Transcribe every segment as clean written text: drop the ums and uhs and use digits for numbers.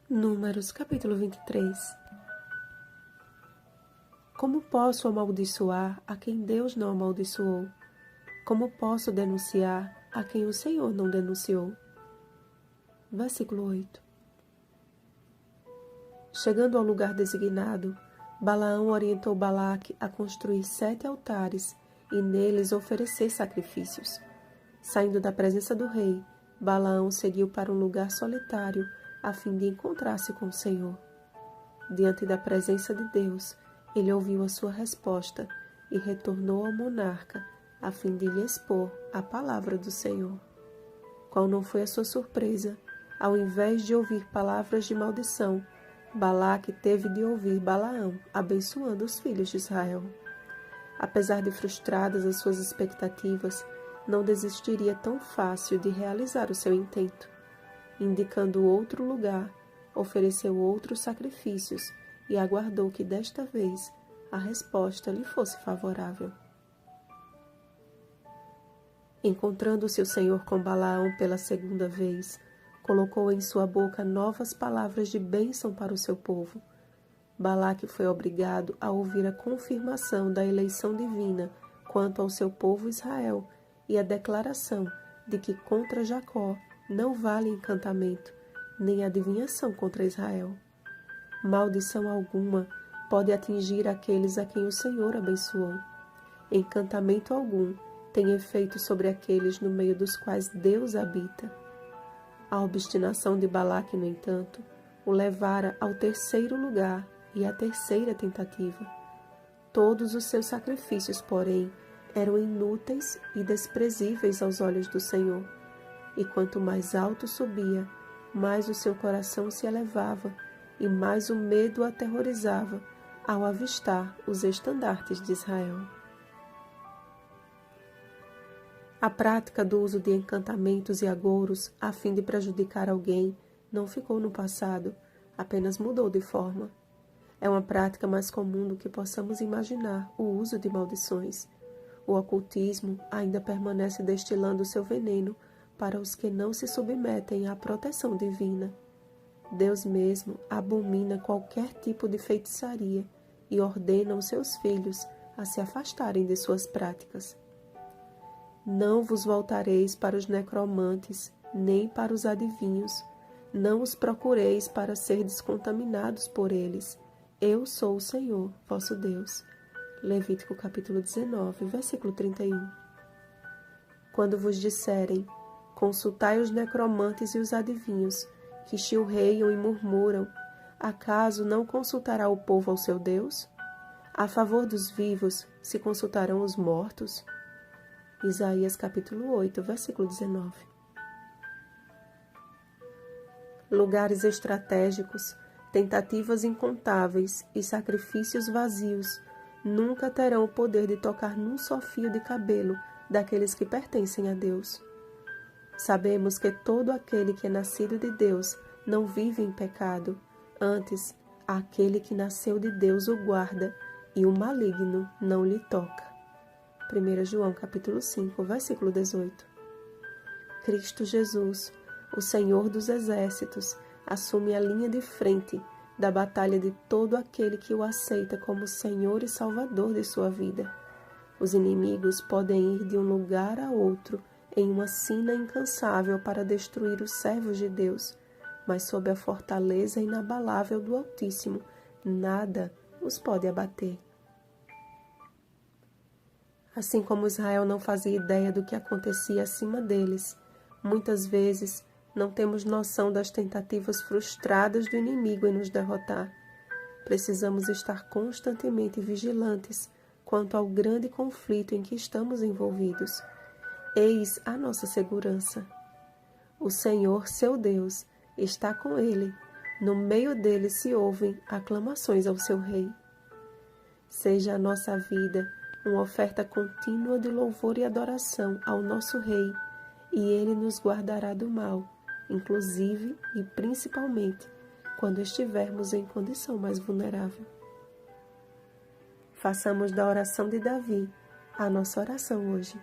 Números, capítulo 23. Como posso amaldiçoar a quem Deus não amaldiçoou? Como posso denunciar a quem o Senhor não denunciou? Versículo 8. Chegando ao lugar designado, Balaão orientou Balaque a construir 7 altares e neles oferecer sacrifícios. Saindo da presença do rei, Balaão seguiu para um lugar solitário a fim de encontrar-se com o Senhor. Diante da presença de Deus, ele ouviu a sua resposta e retornou ao monarca a fim de lhe expor a palavra do Senhor. Qual não foi a sua surpresa? Ao invés de ouvir palavras de maldição, Balaque teve de ouvir Balaão abençoando os filhos de Israel. Apesar de frustradas as suas expectativas, não desistiria tão fácil de realizar o seu intento. Indicando outro lugar, ofereceu outros sacrifícios e aguardou que desta vez a resposta lhe fosse favorável. Encontrando-se o Senhor com Balaão pela segunda vez, colocou em sua boca novas palavras de bênção para o seu povo. Balaque foi obrigado a ouvir a confirmação da eleição divina quanto ao seu povo Israel e a declaração de que contra Jacó não vale encantamento, nem adivinhação contra Israel. Maldição alguma pode atingir aqueles a quem o Senhor abençoou. Encantamento algum tem efeito sobre aqueles no meio dos quais Deus habita. A obstinação de Balaque, no entanto, o levara ao terceiro lugar e à terceira tentativa. Todos os seus sacrifícios, porém, eram inúteis e desprezíveis aos olhos do Senhor. E quanto mais alto subia, mais o seu coração se elevava e mais o medo o aterrorizava ao avistar os estandartes de Israel. A prática do uso de encantamentos e agouros a fim de prejudicar alguém não ficou no passado, apenas mudou de forma. É uma prática mais comum do que possamos imaginar o uso de maldições. O ocultismo ainda permanece destilando seu veneno para os que não se submetem à proteção divina. Deus mesmo abomina qualquer tipo de feitiçaria e ordena aos seus filhos a se afastarem de suas práticas. Não vos voltareis para os necromantes, nem para os adivinhos. Não os procureis para ser descontaminados por eles. Eu sou o Senhor, vosso Deus. Levítico capítulo 19, versículo 31. Quando vos disserem, consultai os necromantes e os adivinhos, que chilreiam e murmuram, acaso não consultará o povo ao seu Deus? A favor dos vivos se consultarão os mortos? Isaías capítulo 8, versículo 19. Lugares estratégicos, tentativas incontáveis e sacrifícios vazios nunca terão o poder de tocar num só fio de cabelo daqueles que pertencem a Deus. Sabemos que todo aquele que é nascido de Deus não vive em pecado, antes, aquele que nasceu de Deus o guarda e o maligno não lhe toca. 1 João capítulo 5, versículo 18. Cristo Jesus, o Senhor dos exércitos, assume a linha de frente da batalha de todo aquele que o aceita como Senhor e Salvador de sua vida. Os inimigos podem ir de um lugar a outro em uma sina incansável para destruir os servos de Deus, mas sob a fortaleza inabalável do Altíssimo, nada os pode abater. Assim como Israel não fazia ideia do que acontecia acima deles, muitas vezes não temos noção das tentativas frustradas do inimigo em nos derrotar. Precisamos estar constantemente vigilantes quanto ao grande conflito em que estamos envolvidos. Eis a nossa segurança. O Senhor, seu Deus, está com ele. No meio dele se ouvem aclamações ao seu rei. Seja a nossa vida uma oferta contínua de louvor e adoração ao nosso Rei, e Ele nos guardará do mal, inclusive e principalmente quando estivermos em condição mais vulnerável. Façamos da oração de Davi a nossa oração hoje.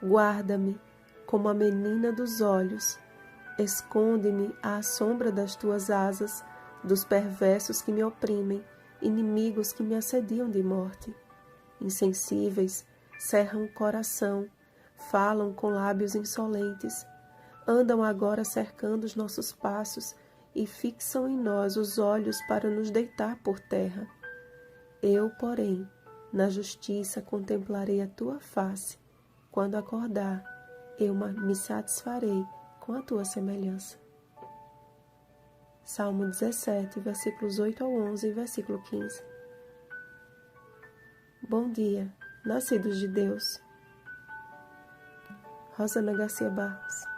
Guarda-me como a menina dos olhos, Esconde-me à sombra das tuas asas, dos perversos que me oprimem, inimigos que me assediam de morte. Insensíveis, cerram o coração, falam com lábios insolentes, andam agora cercando os nossos passos e fixam em nós os olhos para nos deitar por terra. Eu, porém, na justiça contemplarei a tua face. Quando acordar, eu me satisfarei com a tua semelhança. Salmo 17, versículos 8 ao 11 e versículo 15. Bom dia, nascidos de Deus. Rosana Garcia Barros.